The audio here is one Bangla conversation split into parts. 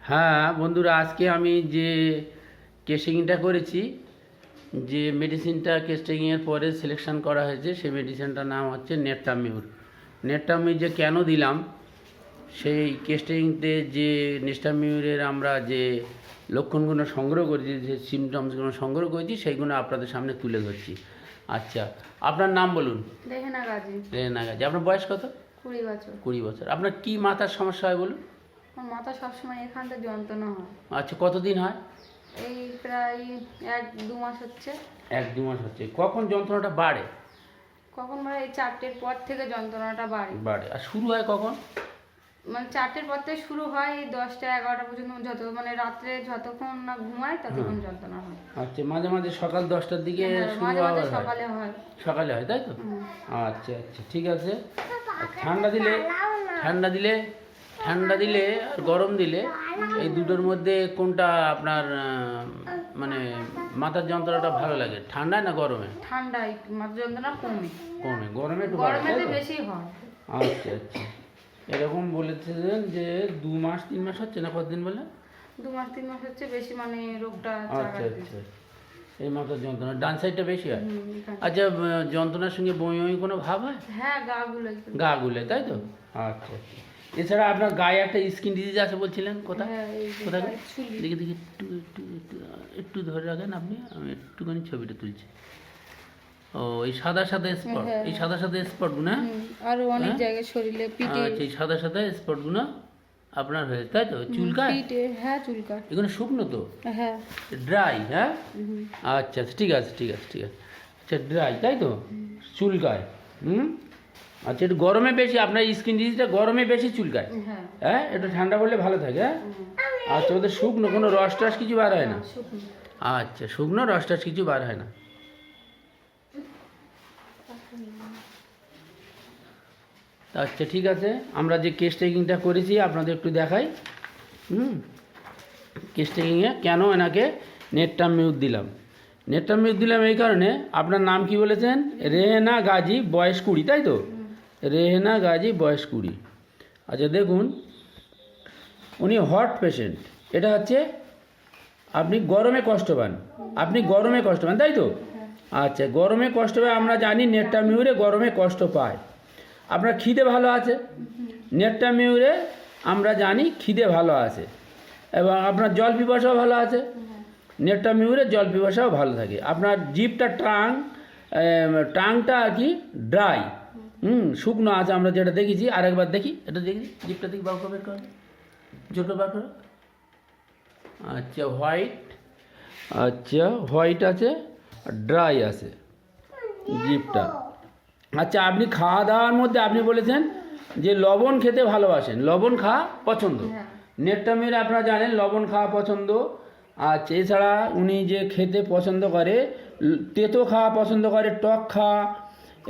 হ্যাঁ বন্ধুরা, আজকে আমি যে কেস্টিংটা করেছি, যে মেডিসিনটা কেস্টিংয়ের পরে সিলেকশন করা হয়েছে, সেই মেডিসিনটার নাম হচ্ছে নেট্টামিউর। নেট্টামিউর যে কেন দিলাম, সেই কেস্টিংতে যে নেট্টামিউরের আমরা যে লক্ষণগুলো সংগ্রহ করেছি, যে সিমটমসগুলো সংগ্রহ করেছি, সেইগুলো আপনাদের সামনে তুলে ধরছি। আচ্ছা, আপনার নাম বলুন। রেহেনা গাজী। রেহেনা গাজী। আপনার বয়স কত? 20 বছর। 20 বছর। আপনার কি মাথার সমস্যা হয় বলুন? আমার মাথা সবসময় এখানটা যন্ত্রণা হয়। আচ্ছা, কতদিন হয়? এই প্রায় 1-2 মাস হচ্ছে। 1-2 মাস হচ্ছে। কখন যন্ত্রণাটা বাড়ে? কখন মানে এই 4টের পর থেকে যন্ত্রণাটা বাড়ে। আর শুরু হয় কখন? মানে 4টের পর থেকে শুরু হয়, এই 10টা-11টা পর্যন্ত, যত মানে রাত্রে যতক্ষণ না ঘুমায় ততক্ষণ যন্ত্রণা হয়। আচ্ছা, মাঝে মাঝে সকাল 10টার দিকে শুরু মাঝে মাঝে হয়? সকালে হয়। সকালে হয়, তাই তো? আচ্ছা আচ্ছা, ঠিক আছে। ঠান্ডা দিলে ঠান্ডা দিলে আর গরম দিলে এই দুটোর মধ্যে কোনটা আপনার মানে মাথার যন্ত্রণাটা ভালো লাগে, ঠান্ডায় না গরমে? ঠান্ডায় মাথা যন্ত্রণা কমে। গরমে একটু বাড়ে, তাই গরমেতে তো? বেশি হয়। আচ্ছা আচ্ছা, এরকম বলেছিলেন যে 2 মাস 3 মাস হচ্ছে না, কতদিন বলে? 2-3 মাস হচ্ছে বেশি, মানে রোগটা আচ্ছা চাগাচ্ছে। আচ্ছা, এই মাথার যন্ত্রণা ডান সাইডটা বেশি হয়? এখানে। আচ্ছা, যন্ত্রণার সঙ্গে বমি বমি কোনো ভাব হয়? হ্যাঁ, গা গুলো গা গুলে, তাই তো? আচ্ছা আচ্ছা। এছাড়া আপনার গায়ে একটা স্কিন ডিজিজ আছে বলছিলেন, কোথায়? হ্যাঁ, এই যে কোথায়? গায়ে চুল। দেখি দেখি, একটু একটু একটু একটু ধরে রাখেন আপনি, আমি একটুখানি ছবিটা তুলছি। ও, এই সাদা সাদা স্পট, হ্যাঁ, এই সাদা সাদা স্পটগুলো? আরো অনেক হ্যাঁ? জায়গায় শরীরে, পিঠে। আচ্ছা, এই সাদা সাদা স্পটগুলো আপনার হয়েছে, তাই তো? চুলকায়? পিঠে, হ্যাঁ চুলকায়। এগুলো শুকনো তো? হ্যাঁ। ড্রাই? হ্যাঁ। হুম। আচ্ছা আচ্ছা, ঠিক আছে ঠিক আছে ঠিক আছে। আচ্ছা, ড্রাই, তাই তো? চুলকায়। আচ্ছা, একটু গরমে বেশি আপনার স্কিন ডিজিজটা, গরমে বেশি চুলকায়? হ্যাঁ। হ্যাঁ, একটু ঠান্ডা পড়লে ভালো থাকে। হ্যাঁ। আচ্ছা, ওদের শুকনো কোনো রস টস কিছু বার হয় না? শুকনো। আচ্ছা, শুকনো রস টস কিছু বার হয় না। আচ্ছা, ঠিক আছে। আমরা যে কেস টেকিংটা করেছি আপনাদের একটু দেখাই। কেস টেকিংয়ে কেন এনাকে নেট্টামিউর দিলাম। নেট্টামিউর দিলাম এই কারণে, আপনার নাম কি বলেছেন? রেহেনা গাজী, বয়স 20, তাই তো? রেহেনা গাজী, বয়স 20। আচ্ছা, দেখুন, উনি হট পেশেন্ট। এটা হচ্ছে আপনি গরমে কষ্ট পান, তাই তো? আচ্ছা, গরমে কষ্ট পায়, আমরা জানি নেট্টামিউরে গরমে কষ্ট পায়। আপনার খিদে ভালো আছে, নেট্টামিউরে আমরা জানি খিদে ভালো আছে, এবং আপনার জল পিপাসাও ভালো আছে। নেট্টামিউরে জল পিপাসাও ভালো থাকে। আপনার জিভটা টাংটা আর কি ড্রাই, শুকনো আছে, আমরা যেটা দেখেছি। আরেকবার দেখি, এটা দেখি, জিভটা দেখি, বার করে বের করো, জোর করে বার করো। আচ্ছা, হোয়াইট আছে, ড্রাই আছে জিভটা। আচ্ছা, আপনি খাওয়া দাওয়ার মধ্যে আপনি বলেছেন যে লবণ খেতে ভালোবাসেন, লবণ খাওয়া পছন্দ। নেট্টামিউরে আপনারা জানেন লবণ খাওয়া পছন্দ। আচ্ছা, এছাড়া উনি যে খেতে পছন্দ করে, তেতো খাওয়া পছন্দ করে, টক খাওয়া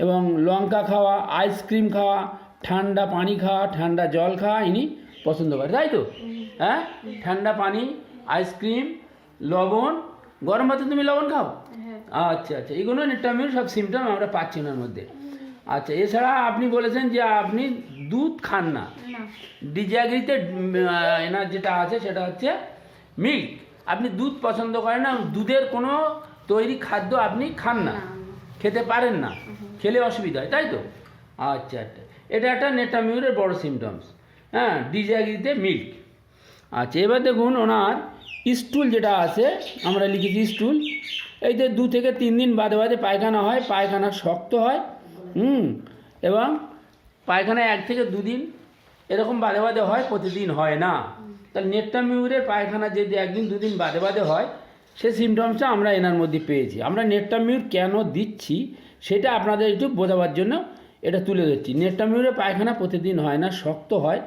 এবং লঙ্কা খাওয়া, আইসক্রিম খাওয়া, ঠান্ডা পানি খাওয়া, ঠান্ডা জল খাওয়া ইনি পছন্দ করে, তাই তো? হ্যাঁ, ঠান্ডা পানি, আইসক্রিম, লবণ। গরম ভাতে তুমি লবণ খাও? আচ্ছা আচ্ছা, এগুলো নেট্টামিউর সব সিমটম আমরা পাচ্ছি ওনার মধ্যে। আচ্ছা, এছাড়া আপনি বলেছেন যে আপনি দুধ খান না। ডিজাগ্রিতে এনার যেটা আছে সেটা হচ্ছে মিল্ক। আপনি দুধ পছন্দ করেন না, দুধের কোনো তৈরি খাদ্য আপনি খান না, খেতে পারেন না, খেলে অসুবিধা হয়, তাই তো? আচ্ছা আচ্ছা, এটা একটা নেট্টামিউরের বড় সিমটমস। হ্যাঁ, ডিজাগ্রিতে মিল্ক। আচ্ছা, এবার দেখুন ওনার স্টুল যেটা আছে, আমরা লিখেছি স্টুল। এই যে 2 থেকে 3 দিন বাদে বাদে পায়খানা হয়, পায়খানা শক্ত হয়, এবং পায়খানা 1 থেকে 2 দিন এরকম বাদে বাদে হয়, প্রতিদিন হয় না। তাহলে নেট্টামিউরের পায়খানা যদি 1 দিন 2 দিন বাদে বাদে হয়, সে সিমটমসটা আমরা এনার মধ্যে পেয়েছি। আমরা নেট্টামিউর কেন দিচ্ছি সেটা আপনাদের একটু বোঝাবার জন্য এটা তুলে ধরছি। নেট্টামিউরের পায়খানা প্রতিদিন হয় না, শক্ত হয়,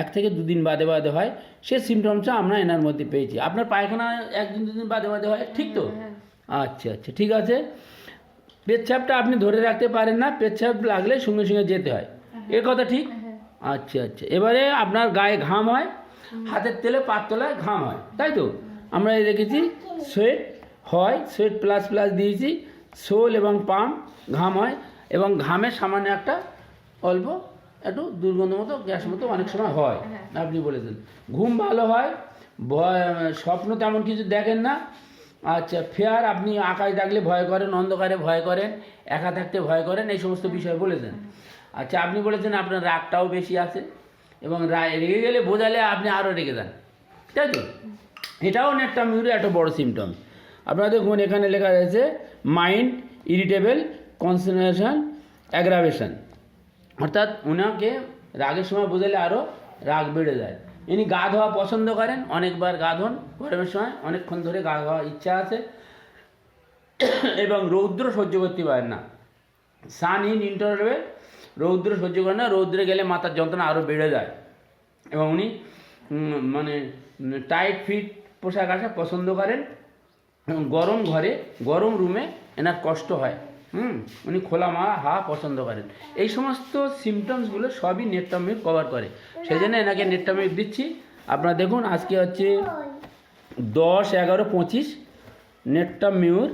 1 থেকে 2 দিন বাদে বাদে হয়, সে সিমটমসটা আমরা এনার মধ্যে পেয়েছি। আপনার পায়খানা 1 দিন 2 দিন বাদে বাদে হয়, ঠিক তো? আচ্ছা আচ্ছা, ঠিক আছে। পেচ্ছাপটা আপনি ধরে রাখতে পারেন না, পেচ্ছাপ লাগলে সঙ্গে সঙ্গে যেতে হয়, এর কথা ঠিক? আচ্ছা আচ্ছা, এবারে আপনার গায়ে ঘাম হয়, হাতের তেলে পাত তলায় ঘাম হয়, তাই তো? আমরা দেখেছি সোয়েট হয়, সোয়েট প্লাস প্লাস দিয়েছি, সোল এবং পাম ঘাম হয়, এবং ঘামের সামান্য একটা অল্প একটু দুর্গন্ধ মতো, গ্যাস মতো অনেক সময় হয়, আপনি বলেছেন। ঘুম ভালো হয়, ভয়, স্বপ্ন তেমন কিছু দেখেন না। আচ্ছা, ফেয়ার, আপনি আকাশ দেখলে ভয় করেন, অন্ধকারে ভয় করেন, একা থাকতে ভয় করেন, এই সমস্ত বিষয় বলেছেন। আচ্ছা, আপনি বলেছেন আপনার রাগটাও বেশি আছে এবং রেগে গেলে বোঝালে আপনি আরও রেগে যান, তাই তো? এটাও নেটটা মিউরের একটা বড় সিমটম। আপনারা দেখুন এখানে লেখা রয়েছে মাইন্ড ইরিটেবল, কনসেন্ট্রেশন, অ্যাগ্রাভেশন, অর্থাৎ ওনাকে রাগের সময় বোঝালে আরও রাগ বেড়ে যায়। ইনি গা ধোয়া পছন্দ করেন, অনেকবার গা ধোন গরমের সময়, অনেকক্ষণ ধরে গা ধোয়া ইচ্ছা আছে এবং রৌদ্র সহ্য করতে পারেন না। সান ইন ইন্টারভেল, রৌদ্র সহ্য করেন না, রৌদ্রে গেলে মাথার যন্ত্রণা আরও বেড়ে যায় এবং উনি মানে টাইট ফিট পোশাক আশাক পছন্দ করেন এবং গরম ঘরে, গরম রুমে এনার কষ্ট হয়। উনি খোলা হাওয়া পছন্দ করেন। এই সমস্ত সিমটমসগুলো সবই নেটটা মিউর কভার করে, সেই জন্য এনাকে নেটটা মিউর দিচ্ছি। আপনারা দেখুন আজকে হচ্ছে 10/11/25, নেটটা মিউর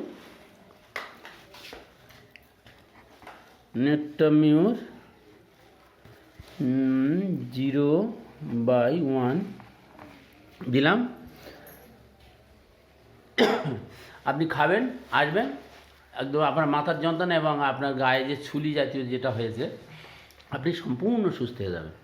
0/1 দিলাম। আপনি খাবেন, আসবেন, একদম আপনার মাথার যন্ত্রণা এবং আপনার গায়ে যে ছুলি জাতীয় যেটা হয়েছে, আপনি সম্পূর্ণ সুস্থ হয়ে যাবেন।